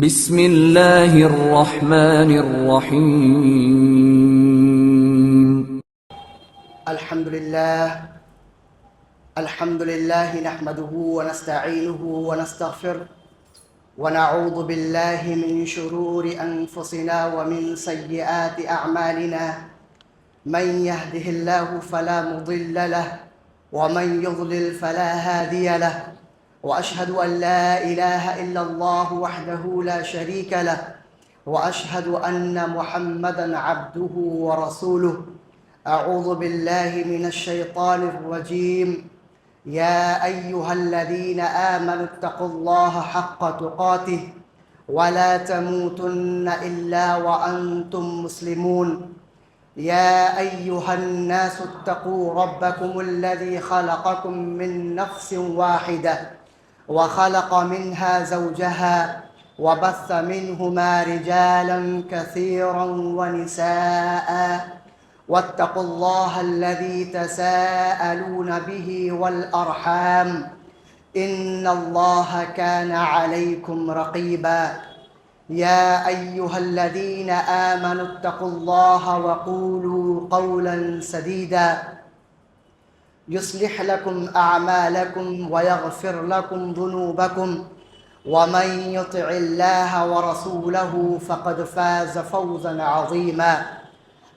بسم اللہ الرحمن الرحیم الحمد لله نحمده ونستعينه ونستغفره ونعوذ بالله من شرور أنفسنا ومن سيئات أعمالنا من يهده الله فلا مضل له ومن يضلل فلا هادي له وأشهد أن لا إله إلا الله وحده لا شريك له وأشهد أن محمدًا عبده ورسوله. أعوذ بالله من الشيطان الرجيم. يا أيها الذين آمنوا اتقوا الله حق تقاته ولا تموتن إلا وأنتم مسلمون. يا أيها الناس اتقوا ربكم الذي خلقكم من نفس واحدة وخلق منها زوجها وبث منهما رجالا كثيرا ونساء واتقوا الله الذي تساءلون به والأرحام إن الله كان عليكم رقيبا. يا أيها الذين آمنوا اتقوا الله وقولوا قولا سديدا يصلح لكم أعمالكم ويغفر لكم ذنوبكم ومن يطع الله ورسوله فقد فاز فوزا عظيما.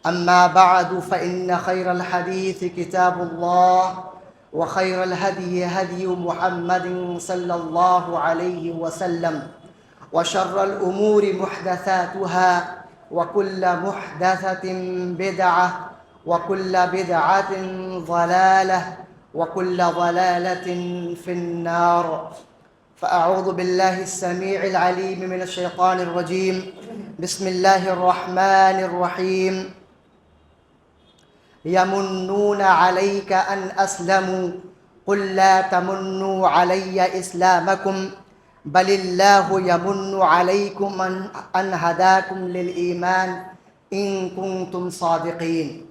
أما بعد فإن خير الحديث كتاب الله وخير الهدي هدي محمد صلى الله عليه وسلم وشر الأمور محدثاتها وكل محدثة بدعة وكل بدعة ضلالة وكل ضلالة في النار. فأعوذ بالله السميع العليم من الشيطان الرجيم. بسم الله الرحمن الرحيم. يمنون عليك أن أسلموا قل لا تمنوا علي إسلامكم بل الله يمن عليكم أن هداكم للإيمان إن كنتم صادقين.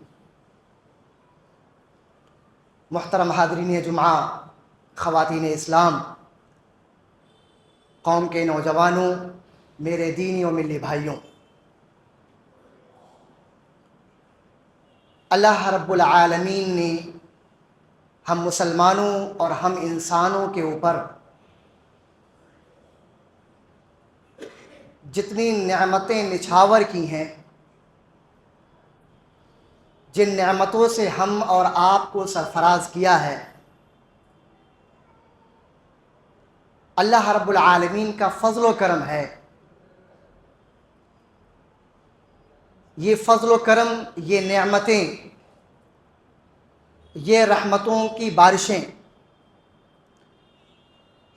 محترم حاضرین جمعہ، خواتین اسلام، قوم کے نوجوانوں، میرے دینی و ملی بھائیوں، اللہ رب العالمین نے ہم مسلمانوں اور ہم انسانوں کے اوپر جتنی نعمتیں نچھاور کی ہیں، جن نعمتوں سے ہم اور آپ کو سرفراز کیا ہے، اللہ رب العالمین کا فضل و کرم ہے. یہ فضل و کرم، یہ نعمتیں، یہ رحمتوں کی بارشیں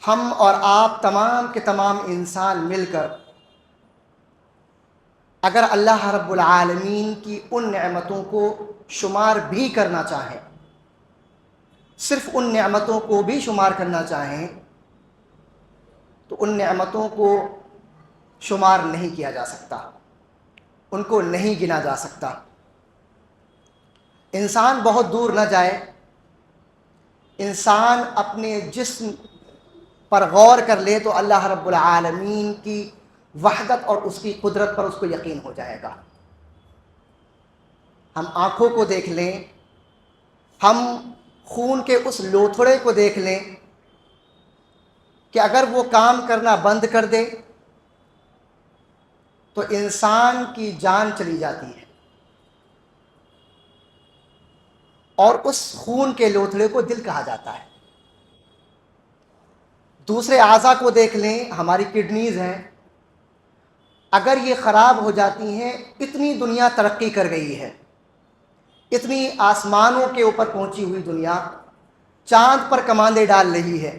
ہم اور آپ تمام کے تمام انسان مل کر اگر اللہ رب العالمین کی ان نعمتوں کو شمار بھی کرنا چاہیں، صرف ان نعمتوں کو بھی شمار کرنا چاہیں، تو ان نعمتوں کو شمار نہیں کیا جا سکتا، ان کو نہیں گنا جا سکتا. انسان بہت دور نہ جائے، انسان اپنے جسم پر غور کر لے تو اللہ رب العالمین کی وحدت اور اس کی قدرت پر اس کو یقین ہو جائے گا. ہم آنکھوں کو دیکھ لیں، ہم خون کے اس لوتھڑے کو دیکھ لیں کہ اگر وہ کام کرنا بند کر دے تو انسان کی جان چلی جاتی ہے، اور اس خون کے لوتھڑے کو دل کہا جاتا ہے. دوسرے اعضاء کو دیکھ لیں، ہماری کڈنیز ہیں، اگر یہ خراب ہو جاتی ہیں، اتنی دنیا ترقی کر گئی ہے، اتنی آسمانوں کے اوپر پہنچی ہوئی دنیا چاند پر کماندیں ڈال رہی ہے،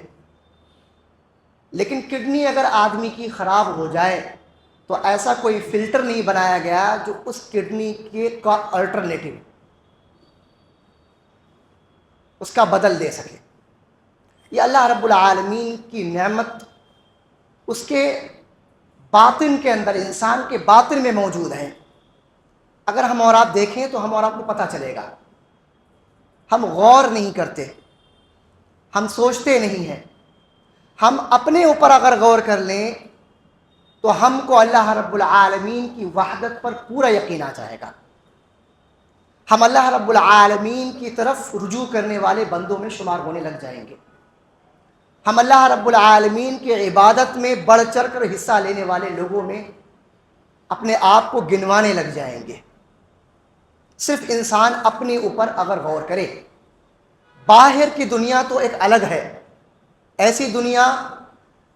لیکن کڈنی اگر آدمی کی خراب ہو جائے تو ایسا کوئی فلٹر نہیں بنایا گیا جو اس کڈنی کے کا الٹرنیٹو، اس کا بدل دے سکے. یہ اللہ رب العالمین کی نعمت اس کے باطن کے اندر، انسان کے باطن میں موجود ہے. اگر ہم اور آپ دیکھیں تو ہم اور آپ کو پتہ چلے گا. ہم غور نہیں کرتے، ہم سوچتے نہیں ہیں. ہم اپنے اوپر اگر غور کر لیں تو ہم کو اللہ رب العالمین کی وحدت پر پورا یقین آ جائے گا، ہم اللہ رب العالمین کی طرف رجوع کرنے والے بندوں میں شمار ہونے لگ جائیں گے، ہم اللہ رب العالمین کی عبادت میں بڑھ چڑھ کر حصہ لینے والے لوگوں میں اپنے آپ کو گنوانے لگ جائیں گے۔ صرف انسان اپنے اوپر اگر غور کرے، باہر کی دنیا تو ایک الگ ہے، ایسی دنیا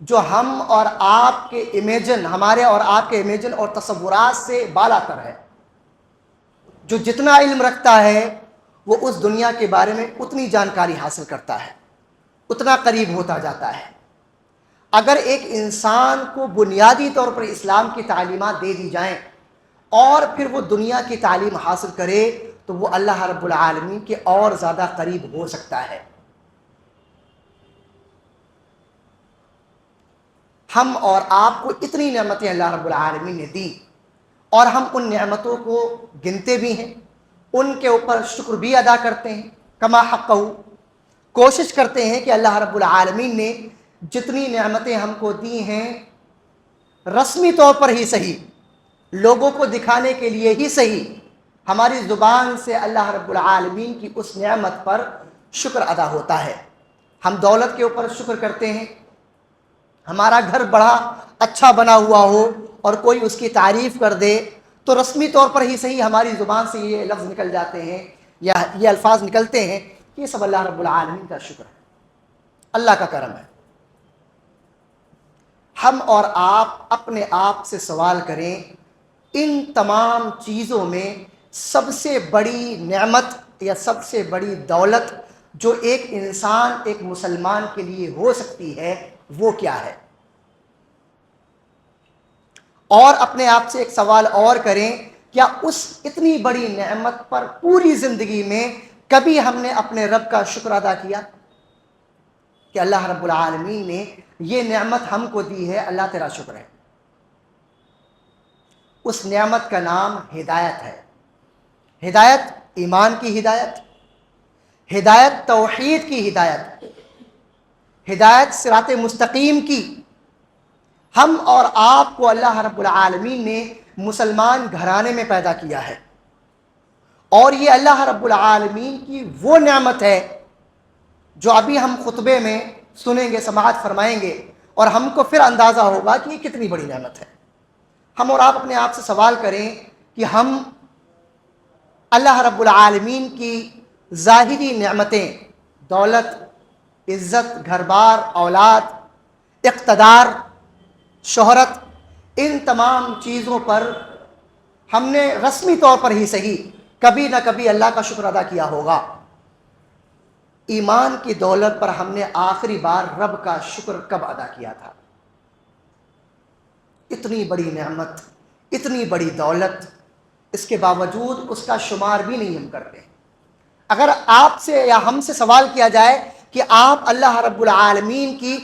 جو ہم اور آپ کے امیجن، ہمارے اور آپ کے امیجن اور تصورات سے بالا تر ہے۔ جو جتنا علم رکھتا ہے وہ اس دنیا کے بارے میں اتنی جانکاری حاصل کرتا ہے، اتنا قریب ہوتا جاتا ہے۔ اگر ایک انسان کو بنیادی طور پر اسلام کی تعلیمات دے دی جائیں اور پھر وہ دنیا کی تعلیم حاصل کرے تو وہ اللہ رب العالمین کے اور زیادہ قریب ہو سکتا ہے۔ ہم اور آپ کو اتنی نعمتیں اللہ رب العالمین نے دی اور ہم ان نعمتوں کو گنتے بھی ہیں، ان کے اوپر شکر بھی ادا کرتے ہیں، کما حقہ، کوشش کرتے ہیں کہ اللہ رب العالمین نے جتنی نعمتیں ہم کو دی ہیں رسمی طور پر ہی صحیح، لوگوں کو دکھانے کے لیے ہی صحیح، ہماری زبان سے اللہ رب العالمین کی اس نعمت پر شکر ادا ہوتا ہے۔ ہم دولت کے اوپر شکر کرتے ہیں، ہمارا گھر بڑا اچھا بنا ہوا ہو اور کوئی اس کی تعریف کر دے تو رسمی طور پر ہی صحیح ہماری زبان سے یہ لفظ نکل جاتے ہیں یا یہ الفاظ نکلتے ہیں، یہ سب اللہ رب العالمین کا شکر ہے، اللہ کا کرم ہے۔ ہم اور آپ اپنے آپ سے سوال کریں، ان تمام چیزوں میں سب سے بڑی نعمت یا سب سے بڑی دولت جو ایک انسان، ایک مسلمان کے لیے ہو سکتی ہے وہ کیا ہے؟ اور اپنے آپ سے ایک سوال اور کریں، کیا اس اتنی بڑی نعمت پر پوری زندگی میں کبھی ہم نے اپنے رب کا شکر ادا کیا کہ اللہ رب العالمین نے یہ نعمت ہم کو دی ہے، اللہ تیرا شکر ہے۔ اس نعمت کا نام ہدایت ہے، ہدایت ایمان کی ہدایت، ہدایت توحید کی ہدایت، ہدایت صراط مستقیم کی۔ ہم اور آپ کو اللہ رب العالمین نے مسلمان گھرانے میں پیدا کیا ہے اور یہ اللہ رب العالمین کی وہ نعمت ہے جو ابھی ہم خطبے میں سنیں گے، سماعت فرمائیں گے اور ہم کو پھر اندازہ ہوگا کہ یہ کتنی بڑی نعمت ہے۔ ہم اور آپ اپنے آپ سے سوال کریں کہ ہم اللہ رب العالمین کی ظاہری نعمتیں، دولت، عزت، گھر بار، اولاد، اقتدار، شہرت، ان تمام چیزوں پر ہم نے رسمی طور پر ہی صحیح کبھی نہ کبھی اللہ کا شکر ادا کیا ہوگا۔ ایمان کی دولت پر ہم نے آخری بار رب کا شکر کب ادا کیا تھا؟ اتنی بڑی نعمت، اتنی بڑی دولت، اس کے باوجود اس کا شمار بھی نہیں ہم کرتے۔ اگر آپ سے یا ہم سے سوال کیا جائے کہ آپ اللہ رب العالمین کی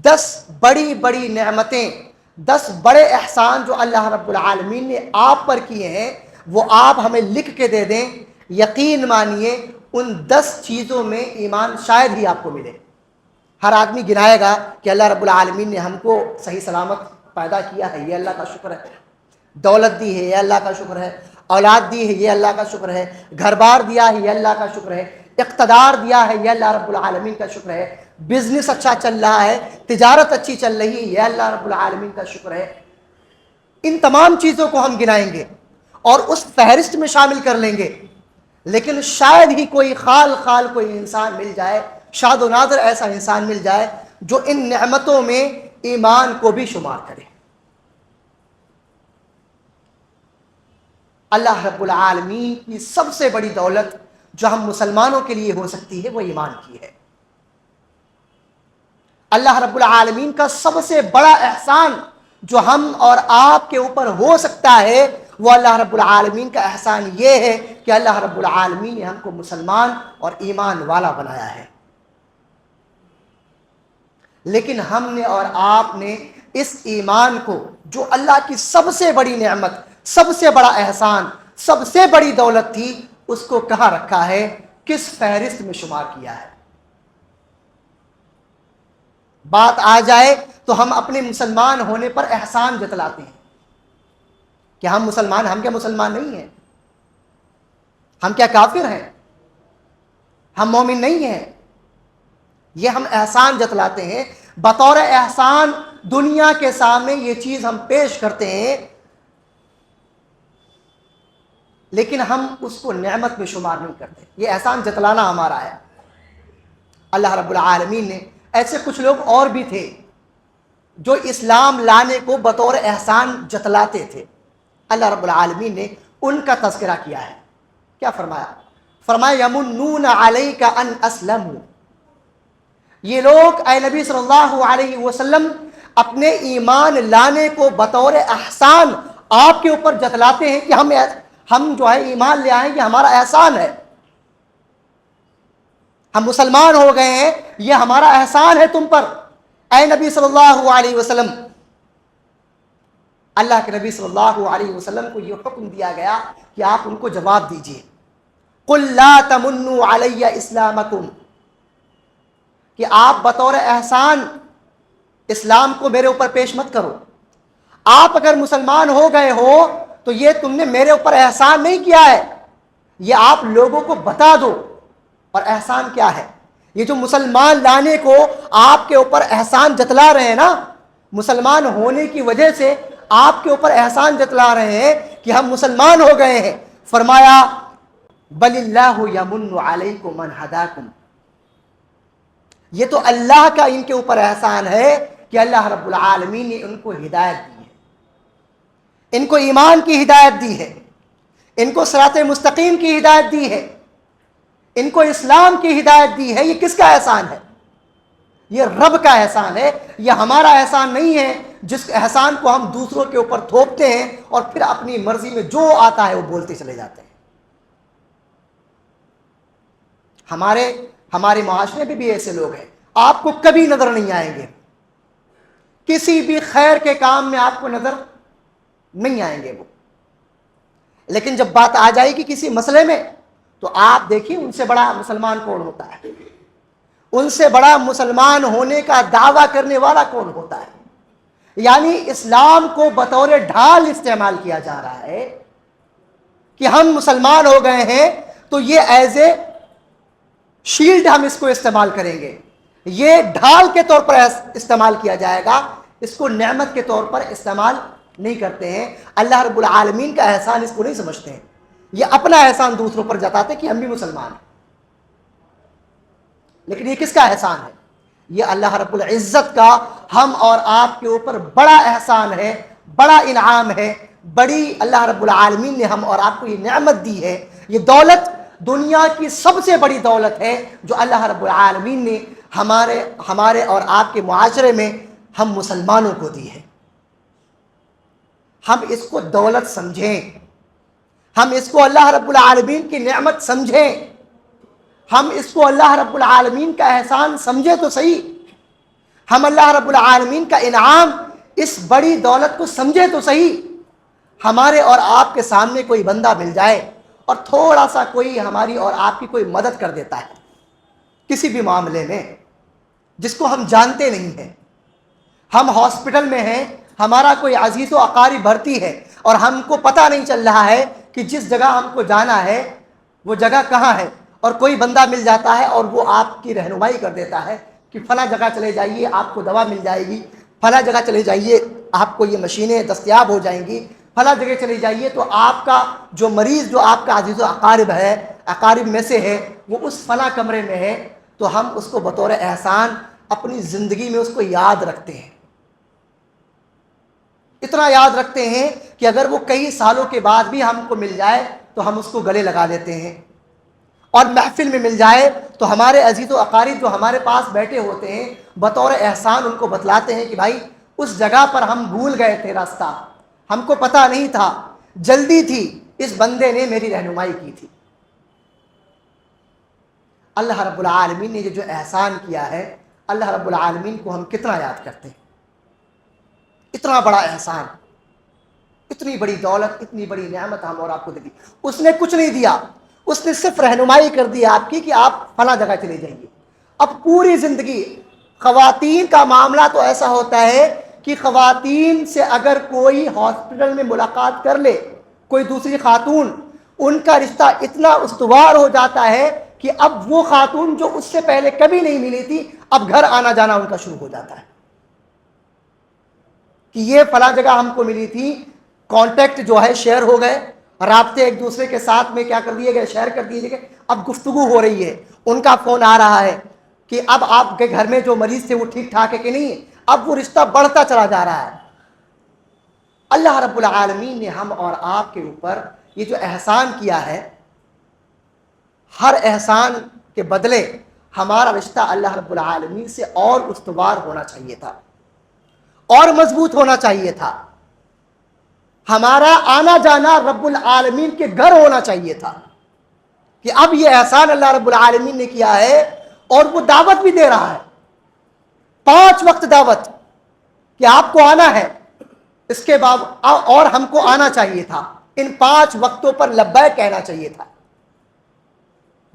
10 بڑی بڑی نعمتیں، 10 بڑے احسان جو اللہ رب العالمین نے آپ پر کیے ہیں وہ آپ ہمیں لکھ کے دے دیں، یقین مانیے ان 10 چیزوں میں ایمان شاید ہی آپ کو ملے۔ ہر آدمی گنائے گا کہ اللہ رب العالمین نے ہم کو صحیح سلامت پیدا کیا ہے، یہ اللہ کا شکر ہے، دولت دی ہے، یہ اللہ کا شکر ہے، اولاد دی ہے، یہ اللہ کا شکر ہے، گھر بار دیا ہے، یہ اللہ کا شکر ہے، اقتدار دیا ہے، یہ اللہ رب العالمین کا شکر ہے، بزنس اچھا چل رہا ہے، تجارت اچھی چل رہی ہے، یہ اللہ رب العالمین کا شکر ہے۔ ان تمام چیزوں کو ہم گنائیں گے اور اس فہرست میں شامل کر لیں گے، لیکن شاید ہی کوئی خال کوئی انسان مل جائے، شاد و نادر ایسا انسان مل جائے جو ان نعمتوں میں ایمان کو بھی شمار کرے۔ اللہ رب العالمین کی سب سے بڑی دولت جو ہم مسلمانوں کے لیے ہو سکتی ہے وہ ایمان کی ہے۔ اللہ رب العالمین کا سب سے بڑا احسان جو ہم اور آپ کے اوپر ہو سکتا ہے وہ اللہ رب العالمین کا احسان یہ ہے کہ اللہ رب العالمین نے ہم کو مسلمان اور ایمان والا بنایا ہے۔ لیکن ہم نے اور آپ نے اس ایمان کو جو اللہ کی سب سے بڑی نعمت، سب سے بڑا احسان، سب سے بڑی دولت تھی، اس کو کہاں رکھا ہے، کس فہرست میں شمار کیا ہے؟ بات آ جائے تو ہم اپنے مسلمان ہونے پر احسان جتلاتے ہیں کہ ہم مسلمان، ہم کیا مسلمان نہیں ہیں؟ ہم کیا کافر ہیں؟ ہم مومن نہیں ہیں؟ یہ ہم احسان جتلاتے ہیں، بطور احسان دنیا کے سامنے یہ چیز ہم پیش کرتے ہیں، لیکن ہم اس کو نعمت میں شمار نہیں کرتے۔ یہ احسان جتلانا ہمارا ہے۔ اللہ رب العالمین نے، ایسے کچھ لوگ اور بھی تھے جو اسلام لانے کو بطور احسان جتلاتے تھے، اللہ رب العالمین نے ان کا تذکرہ کیا ہے۔ کیا فرمایا؟ فرمایا یمنون علیک ان اسلموا، یہ لوگ اے نبی صلی اللہ علیہ وسلم اپنے ایمان لانے کو بطور احسان آپ کے اوپر جتلاتے ہیں کہ ہم جو ہے ایمان لے آئیں، یہ ہمارا احسان ہے، ہم مسلمان ہو گئے ہیں، یہ ہمارا احسان ہے تم پر اے نبی صلی اللہ علیہ وسلم۔ اللہ کے نبی صلی اللہ علیہ وسلم کو یہ حکم دیا گیا کہ آپ ان کو جواب دیجئے، قل لا تمنوا علی اسلامکم، کہ آپ بطور احسان اسلام کو میرے اوپر پیش مت کرو۔ آپ اگر مسلمان ہو گئے ہو تو یہ تم نے میرے اوپر احسان نہیں کیا ہے، یہ آپ لوگوں کو بتا دو۔ اور احسان کیا ہے؟ یہ جو مسلمان لانے کو آپ کے اوپر احسان جتلا رہے ہیں نا، مسلمان ہونے کی وجہ سے آپ کے اوپر احسان جتلا رہے ہیں کہ ہم مسلمان ہو گئے ہیں، فرمایا بل اللہ یمن علیکم من ہداکم، یہ تو اللہ کا ان کے اوپر احسان ہے کہ اللہ رب العالمین نے ان کو ہدایت دی ہے، ان کو ایمان کی ہدایت دی ہے، ان کو صراط مستقیم کی ہدایت دی ہے، ان کو اسلام کی ہدایت دی ہے۔ یہ کس کا احسان ہے؟ یہ رب کا احسان ہے، یہ ہمارا احسان نہیں ہے جس احسان کو ہم دوسروں کے اوپر تھوپتے ہیں اور پھر اپنی مرضی میں جو آتا ہے وہ بولتے چلے جاتے ہیں۔ ہمارے معاشرے میں بھی ایسے لوگ ہیں، آپ کو کبھی نظر نہیں آئیں گے، کسی بھی خیر کے کام میں آپ کو نظر نہیں آئیں گے وہ، لیکن جب بات آ جائے گی کسی مسئلے میں تو آپ دیکھیے ان سے بڑا مسلمان کون ہوتا ہے، ان سے بڑا مسلمان ہونے کا دعویٰ کرنے والا کون ہوتا ہے۔ یعنی اسلام کو بطور ڈھال استعمال کیا جا رہا ہے کہ ہم مسلمان ہو گئے ہیں تو یہ ایز اے شیلڈ ہم اس کو استعمال کریں گے، یہ ڈھال کے طور پر استعمال کیا جائے گا، اس کو نعمت کے طور پر استعمال نہیں کرتے ہیں۔ اللہ رب العالمین کا احسان اس کو نہیں سمجھتے ہیں، یہ اپنا احسان دوسروں پر جتاتے کہ ہم بھی مسلمان ہیں، لیکن یہ کس کا احسان ہے؟ یہ اللہ رب العزت کا ہم اور آپ کے اوپر بڑا احسان ہے، بڑا انعام ہے، بڑی اللہ رب العالمین نے ہم اور آپ کو یہ نعمت دی ہے۔ یہ دولت دنیا کی سب سے بڑی دولت ہے جو اللہ رب العالمین نے ہمارے اور آپ کے معاشرے میں ہم مسلمانوں کو دی ہے۔ ہم اس کو دولت سمجھیں، ہم اس کو اللہ رب العالمین کی نعمت سمجھیں، ہم اس کو اللہ رب العالمین کا احسان سمجھیں تو صحیح، ہم اللہ رب العالمین کا انعام اس بڑی دولت کو سمجھیں تو صحیح۔ ہمارے اور آپ کے سامنے کوئی بندہ مل جائے اور تھوڑا سا کوئی ہماری اور آپ کی کوئی مدد کر دیتا ہے کسی بھی معاملے میں جس کو ہم جانتے نہیں ہیں، ہم ہاسپٹل میں ہیں، ہمارا کوئی عزیز و اقارب بھرتی ہے اور ہم کو پتہ نہیں چل رہا ہے کہ جس جگہ ہم کو جانا ہے وہ جگہ کہاں ہے، اور کوئی بندہ مل جاتا ہے اور وہ آپ کی رہنمائی کر دیتا ہے کہ فلاں جگہ چلے جائیے، آپ کو دوا مل جائے گی، فلاں جگہ چلے جائیے آپ کو یہ مشینیں دستیاب ہو جائیں گی، فلاں جگہ چلی جائیے تو آپ کا جو مریض جو آپ کا عزیز و اقارب میں سے ہے وہ اس فلاں کمرے میں ہے، تو ہم اس کو بطور احسان اپنی زندگی میں اس کو یاد رکھتے ہیں، اتنا یاد رکھتے ہیں کہ اگر وہ کئی سالوں کے بعد بھی ہم کو مل جائے تو ہم اس کو گلے لگا لیتے ہیں، اور محفل میں مل جائے تو ہمارے عزیز و اقارب جو ہمارے پاس بیٹھے ہوتے ہیں بطور احسان ان کو بتلاتے ہیں کہ بھائی اس جگہ پر ہم بھول گئے تھے راستہ، ہم کو پتہ نہیں تھا، جلدی تھی، اس بندے نے میری رہنمائی کی تھی۔ اللہ رب العالمین نے یہ جو احسان کیا ہے، اللہ رب العالمین کو ہم کتنا یاد کرتے ہیں، اتنا بڑا احسان، اتنی بڑی دولت، اتنی بڑی نعمت ہم اور آپ کو دے دی۔ اس نے کچھ نہیں دیا، اس نے صرف رہنمائی کر دی آپ کی کہ آپ فلاں جگہ چلے جائیے۔ اب پوری زندگی خواتین کا معاملہ تو ایسا ہوتا ہے کہ خواتین سے اگر کوئی ہاسپٹل میں ملاقات کر لے کوئی دوسری خاتون، ان کا رشتہ اتنا استوار ہو جاتا ہے کہ اب وہ خاتون جو اس سے پہلے کبھی نہیں ملی تھی اب گھر آنا جانا ان کا شروع ہو جاتا ہے کہ یہ فلاں جگہ ہم کو ملی تھی، کانٹیکٹ جو ہے شیئر ہو گئے، رابطے ایک دوسرے کے ساتھ میں کیا کر دیے گئے، شیئر کر دیے گئے، اب گفتگو ہو رہی ہے، ان کا فون آ رہا ہے کہ اب آپ کے گھر میں جو مریض تھے وہ ٹھیک ٹھاک ہے کہ نہیں ہے، اب وہ رشتہ بڑھتا چلا جا رہا ہے۔ اللہ رب العالمین نے ہم اور آپ کے اوپر یہ جو احسان کیا ہے، ہر احسان کے بدلے ہمارا رشتہ اللہ رب العالمین سے اور استوار ہونا چاہیے تھا، اور مضبوط ہونا چاہیے تھا، ہمارا آنا جانا رب العالمین کے گھر ہونا چاہیے تھا کہ اب یہ احسان اللہ رب العالمین نے کیا ہے اور وہ دعوت بھی دے رہا ہے، 5 وقت دعوت کہ آپ کو آنا ہے، اس کے بعد اور ہم کو آنا چاہیے تھا، ان 5 وقتوں پر لبیک کہنا چاہیے تھا۔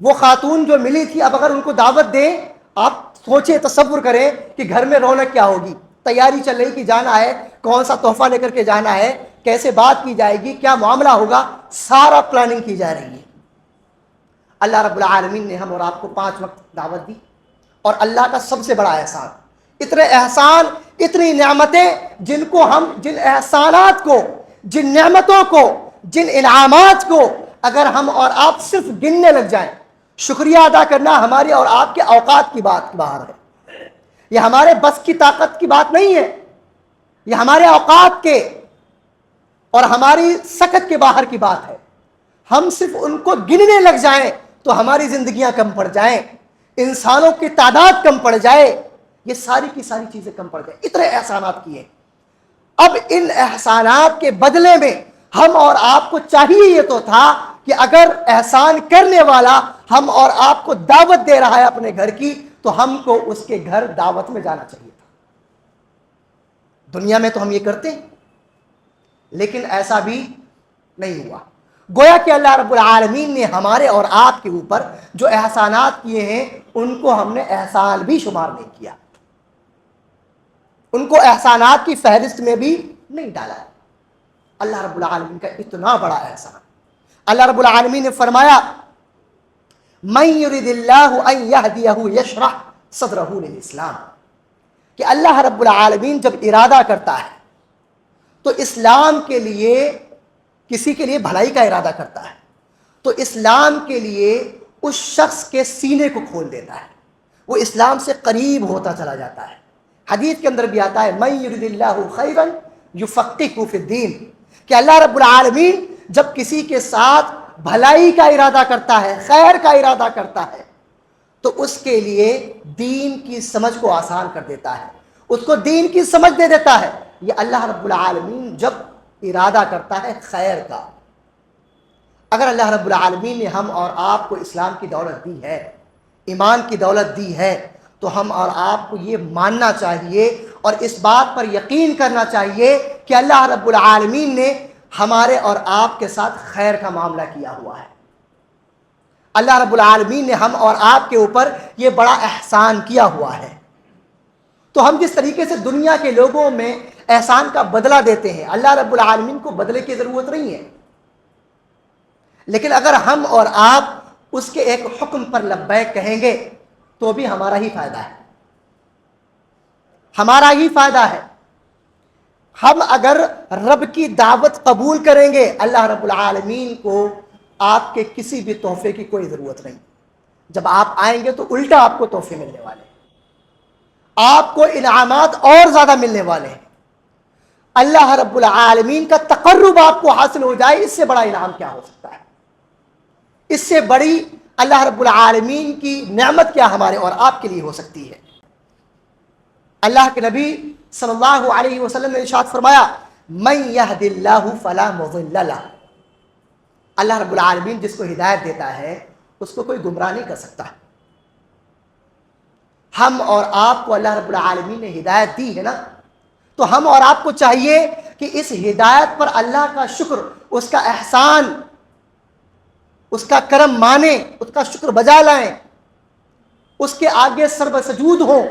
وہ خاتون جو ملی تھی اب اگر ان کو دعوت دیں، آپ سوچیں، تصور کریں کہ گھر میں رونق کیا ہوگی، تیاری چل رہی کہ جانا ہے، کون سا تحفہ لے کر کے جانا ہے، کیسے بات کی جائے گی، کیا معاملہ ہوگا، سارا پلاننگ کی جا رہی ہے۔ اللہ رب العالمین نے ہم اور آپ کو 5 وقت دعوت دی، اور اللہ کا سب سے بڑا احسان، اتنے احسان، اتنی نعمتیں جن کو ہم، جن احسانات کو، جن نعمتوں کو، جن انعامات کو اگر ہم اور آپ صرف گننے لگ جائیں، شکریہ ادا کرنا ہماری اور آپ کے اوقات کی بات باہر ہے، یہ ہمارے بس کی طاقت کی بات نہیں ہے، یہ ہمارے اوقات کے اور ہماری سکت کے باہر کی بات ہے۔ ہم صرف ان کو گننے لگ جائیں تو ہماری زندگیاں کم پڑ جائیں، انسانوں کی تعداد کم پڑ جائے، یہ ساری کی ساری چیزیں کم پڑ جائیں، اتنے احسانات کیے۔ اب ان احسانات کے بدلے میں ہم اور آپ کو چاہیے یہ تو تھا کہ اگر احسان کرنے والا ہم اور آپ کو دعوت دے رہا ہے اپنے گھر کی، تو ہم کو اس کے گھر دعوت میں جانا چاہیے تھا۔ دنیا میں تو ہم یہ کرتے ہیں، لیکن ایسا بھی نہیں ہوا۔ گویا کہ اللہ رب العالمین نے ہمارے اور آپ کے اوپر جو احسانات کیے ہیں ان کو ہم نے احسان بھی شمار نہیں کیا، ان کو احسانات کی فہرست میں بھی نہیں ڈالا۔ اللہ رب العالمین کا اتنا بڑا احسان، اللہ رب العالمین نے فرمایا من یرید اللہ ان یہدیہ یشرح صدرہ للاسلام، کہ اللہ رب العالمین جب ارادہ کرتا ہے تو اسلام کے لیے، کسی کے لیے بھلائی کا ارادہ کرتا ہے تو اسلام کے لیے اس شخص کے سینے کو کھول دیتا ہے، وہ اسلام سے قریب ہوتا چلا جاتا ہے۔ حدیث کے اندر بھی آتا ہے من یرید اللہ خیرا یفقہہ فی الدین، کہ اللہ رب العالمین جب کسی کے ساتھ بھلائی کا ارادہ کرتا ہے، خیر کا ارادہ کرتا ہے، تو اس کے لیے دین کی سمجھ کو آسان کر دیتا ہے، اس کو دین کی سمجھ دے دیتا ہے۔ یہ اللہ رب العالمین جب ارادہ کرتا ہے خیر کا۔ اگر اللہ رب العالمین نے ہم اور آپ کو اسلام کی دولت دی ہے، ایمان کی دولت دی ہے، تو ہم اور آپ کو یہ ماننا چاہیے اور اس بات پر یقین کرنا چاہیے کہ اللہ رب العالمین نے ہمارے اور آپ کے ساتھ خیر کا معاملہ کیا ہوا ہے۔ اللہ رب العالمین نے ہم اور آپ کے اوپر یہ بڑا احسان کیا ہوا ہے۔ تو ہم جس طریقے سے دنیا کے لوگوں میں احسان کا بدلہ دیتے ہیں، اللہ رب العالمین کو بدلے کی ضرورت نہیں ہے، لیکن اگر ہم اور آپ اس کے ایک حکم پر لبیک کہیں گے تو بھی ہمارا ہی فائدہ ہے، ہمارا ہی فائدہ ہے۔ ہم اگر رب کی دعوت قبول کریں گے، اللہ رب العالمین کو آپ کے کسی بھی تحفے کی کوئی ضرورت نہیں۔ جب آپ آئیں گے تو الٹا آپ کو تحفے ملنے والے ہیں، آپ کو انعامات اور زیادہ ملنے والے ہیں۔ اللہ رب العالمین کا تقرب آپ کو حاصل ہو جائے، اس سے بڑا انعام کیا ہو سکتا ہے؟ اس سے بڑی اللہ رب العالمین کی نعمت کیا ہمارے اور آپ کے لیے ہو سکتی ہے؟ اللہ کے نبی صلی اللہ علیہ وسلم نے ارشاد فرمایا من یہد اللہ فلا مضل لہ، اللہ رب العالمین جس کو ہدایت دیتا ہے اس کو کوئی گمراہ نہیں کر سکتا۔ ہم اور آپ کو اللہ رب العالمین نے ہدایت دی ہے نا، تو ہم اور آپ کو چاہیے کہ اس ہدایت پر اللہ کا شکر، اس کا احسان، اس کا کرم مانیں، اس کا شکر بجا لائیں، اس کے آگے سر بسجود ہوں،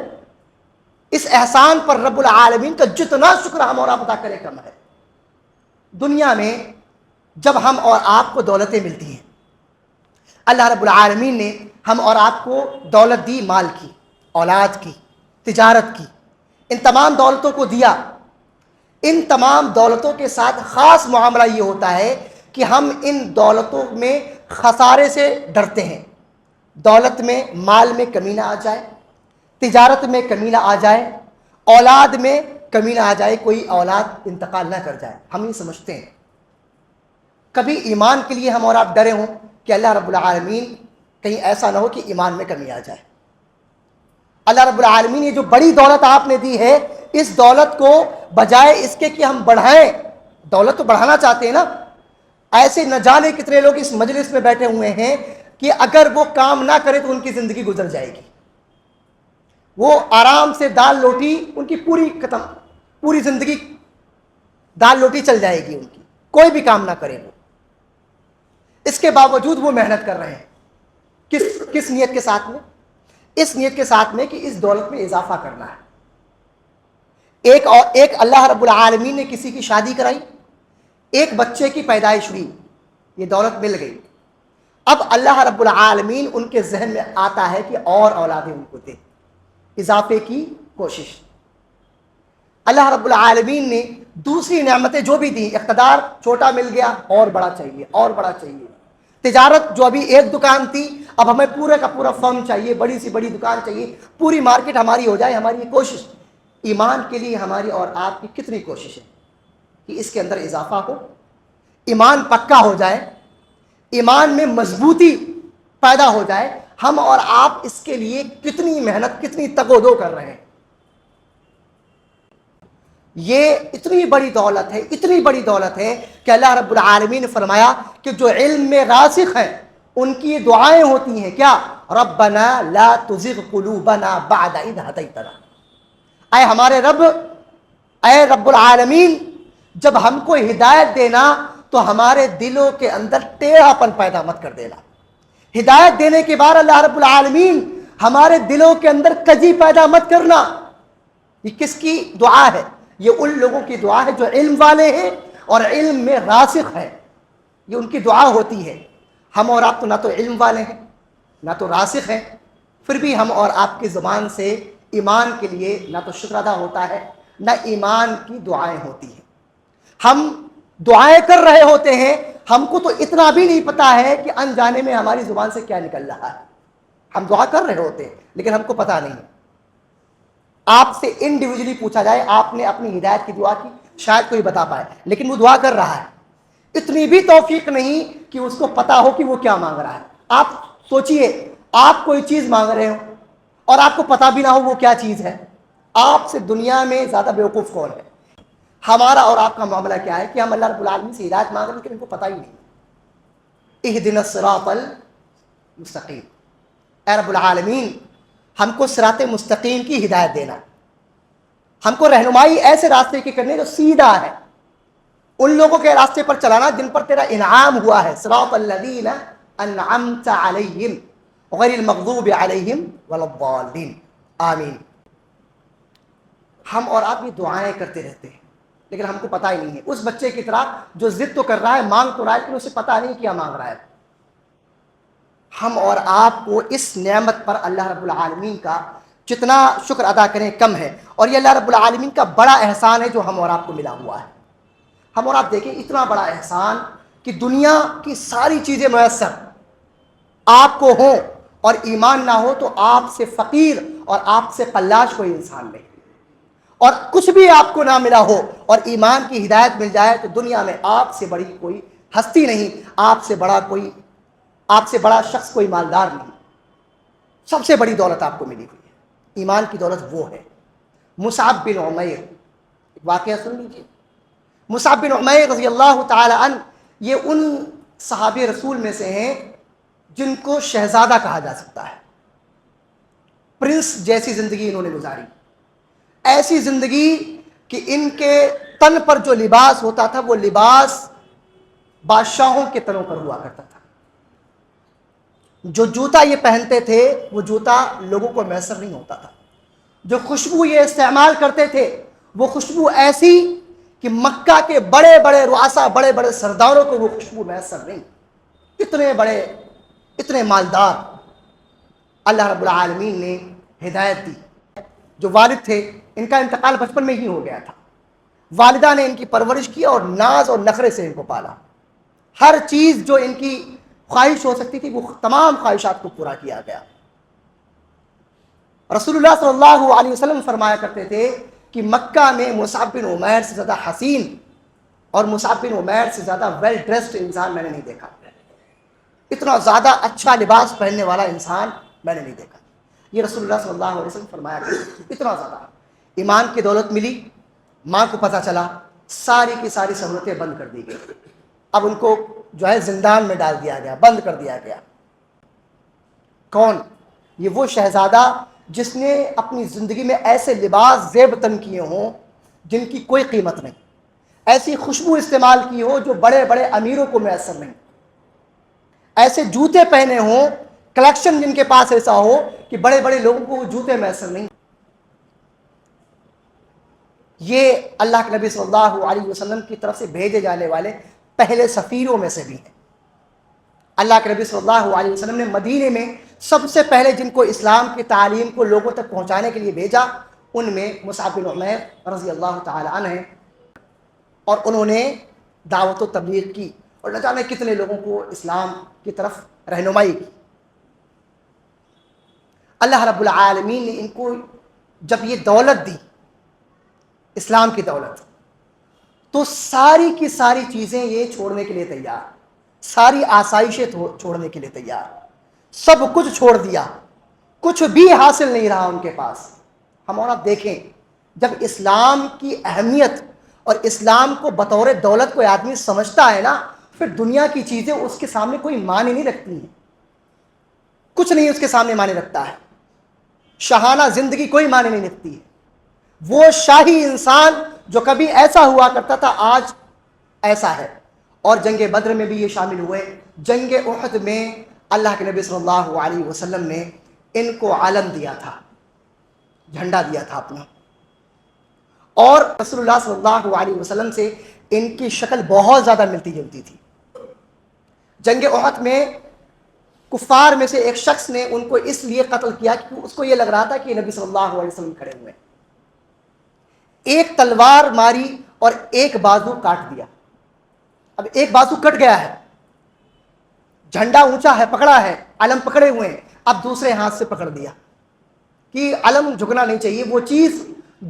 اس احسان پر رب العالمین کا جتنا شکر ہم اور آپ ادا کریں کم ہے۔ دنیا میں جب ہم اور آپ کو دولتیں ملتی ہیں، اللہ رب العالمین نے ہم اور آپ کو دولت دی، مال کی، اولاد کی، تجارت کی، ان تمام دولتوں کو دیا۔ ان تمام دولتوں کے ساتھ خاص معاملہ یہ ہوتا ہے کہ ہم ان دولتوں میں خسارے سے ڈرتے ہیں۔ دولت میں، مال میں کمی نہ آ جائے، تجارت میں کمی نہ آ جائے، اولاد میں کمی نہ آ جائے، کوئی اولاد انتقال نہ کر جائے، ہم یہ سمجھتے ہیں۔ کبھی ایمان کے لیے ہم اور آپ ڈرے ہوں کہ اللہ رب العالمین کہیں ایسا نہ ہو کہ ایمان میں کمی آ جائے۔ اللہ رب العالمین یہ جو بڑی دولت آپ نے دی ہے، اس دولت کو بجائے اس کے کہ ہم بڑھائیں، دولت تو بڑھانا چاہتے ہیں نا، ایسے نہ جانے کتنے لوگ اس مجلس میں بیٹھے ہوئے ہیں کہ اگر وہ کام نہ کرے تو ان کی زندگی گزر جائے گی، وہ آرام سے دال روٹی، ان کی پوری زندگی دال روٹی چل جائے گی ان کی، کوئی بھی کام نہ کرے وہ، اس کے باوجود وہ محنت کر رہے ہیں۔ کس نیت کے ساتھ میں؟ اس نیت کے ساتھ میں کہ اس دولت میں اضافہ کرنا ہے۔ ایک اللہ رب العالمین نے کسی کی شادی کرائی، ایک بچے کی پیدائش ہوئی، یہ دولت مل گئی، اب اللہ رب العالمین ان کے ذہن میں آتا ہے کہ اور اولادیں ان کو دے، اضافے کی کوشش۔ اللہ رب العالمین نے دوسری نعمتیں جو بھی دیں، اقتدار چھوٹا مل گیا، اور بڑا چاہیے، اور بڑا چاہیے، تجارت جو ابھی ایک دکان تھی اب ہمیں پورا کا پورا فرم چاہیے، بڑی سی بڑی دکان چاہیے، پوری مارکیٹ ہماری ہو جائے، ہماری یہ کوشش۔ ایمان کے لیے ہماری اور آپ کی کتنی کوشش ہے کہ اس کے اندر اضافہ ہو، ایمان پکا ہو جائے، ایمان میں مضبوطی پیدا ہو جائے۔ ہم اور آپ اس کے لیے کتنی محنت، کتنی تگ و دو کر رہے ہیں۔ یہ اتنی بڑی دولت ہے، اتنی بڑی دولت ہے کہ اللہ رب العالمین نے فرمایا کہ جو علم میں راسخ ہیں ان کی دعائیں ہوتی ہیں، کیا؟ ربنا لا تزغ قلوبنا بعد اذ ہدیتنا، اے ہمارے رب، اے رب العالمین، جب ہم کو ہدایت دینا تو ہمارے دلوں کے اندر ٹیڑھا پن پیدا مت کر دینا۔ ہدایت دینے کے بعد اللہ رب العالمین ہمارے دلوں کے اندر کجی پیدا مت کرنا۔ یہ کس کی دعا ہے؟ یہ ان لوگوں کی دعا ہے جو علم والے ہیں اور علم میں راسخ ہے، یہ ان کی دعا ہوتی ہے۔ ہم اور آپ تو نہ تو علم والے ہیں، نہ تو راسخ ہیں، پھر بھی ہم اور آپ کی زبان سے ایمان کے لیے نہ تو شکر ادا ہوتا ہے، نہ ایمان کی دعائیں ہوتی ہیں۔ ہم دعائیں کر رہے ہوتے ہیں، ہم کو تو اتنا بھی نہیں پتا ہے کہ انجانے میں ہماری زبان سے کیا نکل رہا ہے۔ ہم دعا کر رہے ہوتے ہیں لیکن ہم کو پتا نہیں۔ آپ سے انڈیویجلی پوچھا جائے آپ نے اپنی ہدایت کی دعا کی، شاید کوئی بتا پائے، لیکن وہ دعا کر رہا ہے، اتنی بھی توفیق نہیں کہ اس کو پتا ہو کہ وہ کیا مانگ رہا ہے۔ آپ سوچئے، آپ کوئی چیز مانگ رہے ہو اور آپ کو پتا بھی نہ ہو وہ کیا چیز ہے، آپ سے دنیا میں زیادہ بیوقوف کون ہے؟ ہمارا اور آپ کا معاملہ کیا ہے کہ ہم اللہ رب العالمین سے ہدایت مانگ رہے ہیں لیکن ان کو پتا ہی نہیں۔ اہدنا الصراط المستقیم، اے رب العالمین ہم کو صراط مستقیم کی ہدایت دینا، ہم کو رہنمائی ایسے راستے کی کرنی جو سیدھا ہے، ان لوگوں کے راستے پر چلانا جن پر تیرا انعام ہوا ہے۔ صراط الذین انعمت علیہم غیر المغضوب علیہم ولا الضالین، آمین۔ ہم اور آپ یہ دعائیں کرتے رہتے ہیں لیکن ہم کو پتہ ہی نہیں ہے، اس بچے کی طرح جو ضد تو کر رہا ہے، مانگ تو رہا ہے لیکن اسے پتہ نہیں کیا مانگ رہا ہے۔ ہم اور آپ کو اس نعمت پر اللہ رب العالمین کا جتنا شکر ادا کریں کم ہے، اور یہ اللہ رب العالمین کا بڑا احسان ہے جو ہم اور آپ کو ملا ہوا ہے۔ ہم اور آپ دیکھیں اتنا بڑا احسان کہ دنیا کی ساری چیزیں میسر آپ کو ہوں اور ایمان نہ ہو تو آپ سے فقیر اور آپ سے قلاش کوئی انسان نہیں، اور کچھ بھی آپ کو نہ ملا ہو اور ایمان کی ہدایت مل جائے تو دنیا میں آپ سے بڑی کوئی ہستی نہیں، آپ سے بڑا شخص کوئی مالدار نہیں۔ سب سے بڑی دولت آپ کو ملی ہوئی ہے، ایمان کی دولت وہ ہے۔ مصعب بن عمیر، ایک واقعہ سن لیجیے۔ مصعب بن عمیر رضی اللہ تعالی عنہ یہ ان صحابی رسول میں سے ہیں جن کو شہزادہ کہا جا سکتا ہے، پرنس جیسی زندگی انہوں نے گزاری، ایسی زندگی کہ ان کے تن پر جو لباس ہوتا تھا وہ لباس بادشاہوں کے تنوں پر ہوا کرتا تھا، جو جوتا یہ پہنتے تھے وہ جوتا لوگوں کو میسر نہیں ہوتا تھا، جو خوشبو یہ استعمال کرتے تھے وہ خوشبو ایسی کہ مکہ کے بڑے بڑے رؤسا، بڑے بڑے سرداروں کو وہ خوشبو میسر نہیں، اتنے بڑے، اتنے مالدار اللہ رب العالمین نے ہدایت دی۔ جو والد تھے ان کا انتقال بچپن میں ہی ہو گیا تھا، والدہ نے ان کی پرورش کی اور ناز اور نخرے سے ان کو پالا، ہر چیز جو ان کی خواہش ہو سکتی تھی وہ تمام خواہشات کو پورا کیا گیا۔ رسول اللہ صلی اللہ علیہ وسلم فرمایا کرتے تھے کہ مکہ میں مصعب بن عمیر سے زیادہ حسین اور مصعب بن عمیر سے زیادہ ویل ڈریسڈ انسان میں نے نہیں دیکھا، اتنا زیادہ اچھا لباس پہننے والا انسان میں نے نہیں دیکھا۔ یہ رسول اللہ صلی اللہ علیہ وسلم فرمایا کرتے، اتنا زیادہ ایمان کی دولت ملی، ماں کو پتہ چلا، ساری کی ساری سہولتیں بند کر دی گئی، اب ان کو جو ہے زندان میں ڈال دیا گیا، بند کر دیا گیا۔ کون؟ یہ وہ شہزادہ جس نے اپنی زندگی میں ایسے لباس زیب تن کیے ہوں جن کی کوئی قیمت نہیں، ایسی خوشبو استعمال کی ہو جو بڑے بڑے امیروں کو میسر نہیں، ایسے جوتے پہنے ہوں، کلیکشن جن کے پاس ایسا ہو کہ بڑے بڑے لوگوں کو وہ جوتے میسر نہیں۔ یہ اللہ کے نبی صلی اللہ علیہ وسلم کی طرف سے بھیجے جانے والے پہلے سفیروں میں سے بھی ہیں۔ اللہ کے نبی صلی اللہ علیہ وسلم نے مدینے میں سب سے پہلے جن کو اسلام کی تعلیم کو لوگوں تک پہنچانے کے لیے بھیجا ان میں مصعب بن عمیر رضی اللہ تعالی عنہ ہیں، اور انہوں نے دعوت و تبلیغ کی اور نہ جانے کتنے لوگوں کو اسلام کی طرف رہنمائی کی۔ اللہ رب العالمین نے ان کو جب یہ دولت دی، اسلام کی دولت، تو ساری کی ساری چیزیں یہ چھوڑنے کے لیے تیار، ساری آسائشیں چھوڑنے کے لیے تیار، سب کچھ چھوڑ دیا، کچھ بھی حاصل نہیں رہا ان کے پاس۔ ہم اور آپ دیکھیں، جب اسلام کی اہمیت اور اسلام کو بطور دولت کوئی آدمی سمجھتا ہے نا، پھر دنیا کی چیزیں اس کے سامنے کوئی معنی نہیں رکھتی ہیں، کچھ نہیں اس کے سامنے معنی رکھتا ہے، شاہانہ زندگی کوئی معنی نہیں رکھتی ہے۔ وہ شاہی انسان جو کبھی ایسا ہوا کرتا تھا آج ایسا ہے۔ اور جنگ بدر میں بھی یہ شامل ہوئے، جنگ احد میں اللہ کے نبی صلی اللہ علیہ وسلم نے ان کو علم دیا تھا، جھنڈا دیا تھا اپنا، اور رسول اللہ صلی اللہ علیہ وسلم سے ان کی شکل بہت زیادہ ملتی جلتی تھی۔ جنگ احد میں کفار میں سے ایک شخص نے ان کو اس لیے قتل کیا کہ اس کو یہ لگ رہا تھا کہ نبی صلی اللہ علیہ وسلم کھڑے ہوئے، ایک تلوار ماری اور ایک بازو کاٹ دیا۔ اب ایک بازو کٹ گیا ہے، جھنڈا اونچا ہے، پکڑا ہے، علم پکڑے ہوئے ہیں، اب دوسرے ہاتھ سے پکڑ دیا کہ علم جھکنا نہیں چاہیے۔ وہ چیز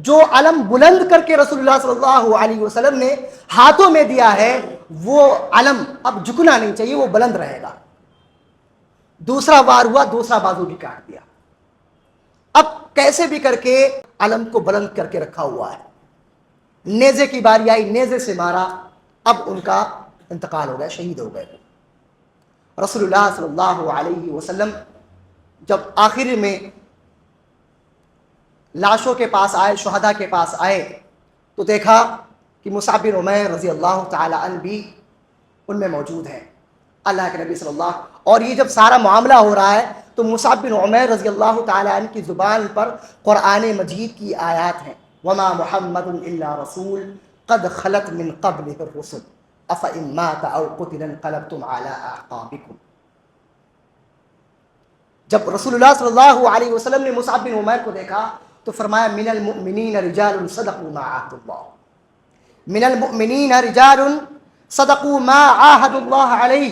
جو علم بلند کر کے رسول اللہ صلی اللہ علیہ وسلم نے ہاتھوں میں دیا ہے، وہ علم اب جھکنا نہیں چاہیے، وہ بلند رہے گا۔ دوسرا وار ہوا، دوسرا بازو بھی کاٹ دیا۔ اب کیسے بھی کر کے علم کو بلند کر کے رکھا ہوا ہے۔ نیزے کی باری آئی، نیزے سے مارا، اب ان کا انتقال ہو گیا، شہید ہو گئے۔ رسول اللہ صلی اللہ علیہ وسلم جب آخر میں لاشوں کے پاس آئے، شہداء کے پاس آئے، تو دیکھا کہ مصعب بن عمیر رضی اللہ تعالی عنہ بھی ان میں موجود ہیں، اللہ کے نبی صلی اللہ۔ اور یہ جب سارا معاملہ ہو رہا ہے تو مصعب بن عمیر رضی اللہ تعالی عنہ کی زبان پر قرآن مجید کی آیات ہیں، وما محمد الا رسول قد خلت من قبلہ الرسل افإن مات او قتل انقلبتم على اعقابکم۔ جب رسول اللہ صلی اللہ علیہ وسلم نے مصعب بن عمیر کو دیکھا تو فرمایا من المؤمنین رجال صدقوا ما عاهدوا اللہ، من المؤمنین رجال صدقوا ما عاهدوا اللہ علیہ،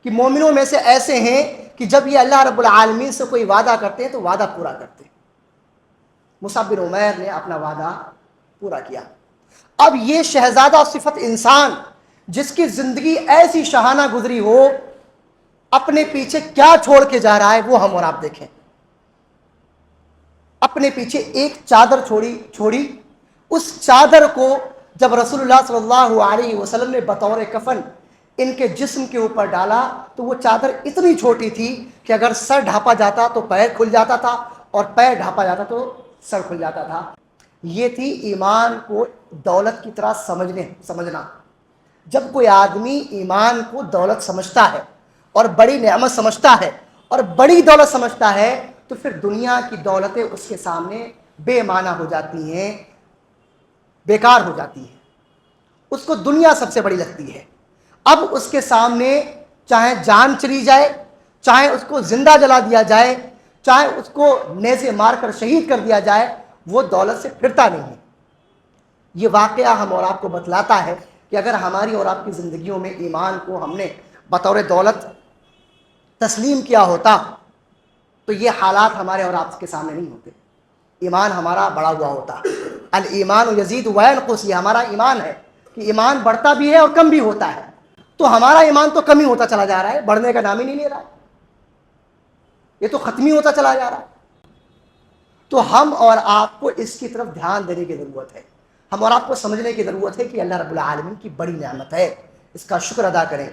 کہ مومنوں میں سے ایسے ہیں کہ جب یہ اللہ رب العالمین سے کوئی وعدہ کرتے ہیں تو وعدہ پورا کرتے ہیں۔ مصعب بن عمیر نے اپنا وعدہ پورا کیا۔ اب یہ شہزادہ صفت انسان جس کی زندگی ایسی شاہانہ گزری ہو، اپنے پیچھے کیا چھوڑ کے جا رہا ہے وہ ہم اور آپ دیکھیں۔ اپنے پیچھے ایک چادر چھوڑی، اس چادر کو جب رسول اللہ صلی اللہ علیہ وسلم نے بطور کفن ان کے جسم کے اوپر ڈالا تو وہ چادر اتنی چھوٹی تھی کہ اگر سر ڈھانپا جاتا تو پیر کھل جاتا تھا، اور پیر ڈھانپا جاتا تو سر کھل جاتا تھا۔ یہ تھی ایمان کو دولت کی طرح سمجھنا۔ جب کوئی آدمی ایمان کو دولت سمجھتا ہے اور بڑی نعمت سمجھتا ہے اور بڑی دولت سمجھتا ہے تو پھر دنیا کی دولتیں اس کے سامنے بے معنی ہو جاتی ہیں، بیکار ہو جاتی ہیں، اس کو دنیا سب سے بڑی لگتی ہے۔ اب اس کے سامنے چاہے جان چلی جائے، چاہے اس کو زندہ جلا دیا جائے، چاہے اس کو نیزے مار کر شہید کر دیا جائے، وہ دولت سے پھرتا نہیں ہے۔ یہ واقعہ ہم اور آپ کو بتلاتا ہے کہ اگر ہماری اور آپ کی زندگیوں میں ایمان کو ہم نے بطور دولت تسلیم کیا ہوتا تو یہ حالات ہمارے اور آپ کے سامنے نہیں ہوتے، ایمان ہمارا بڑا ہوا ہوتا۔ الایمان یزید وینقص، یہ ہمارا ایمان ہے کہ ایمان بڑھتا بھی ہے اور کم بھی ہوتا ہے، تو ہمارا ایمان تو کم ہی ہوتا چلا جا رہا ہے، بڑھنے کا نام ہی نہیں لے رہا ہے، یہ تو ختم ہی ہوتا چلا جا رہا ہے۔ تو ہم اور آپ کو اس کی طرف دھیان دینے کی ضرورت ہے، ہم اور آپ کو سمجھنے کی ضرورت ہے کہ اللہ رب العالمین کی بڑی نعمت ہے، اس کا شکر ادا کریں۔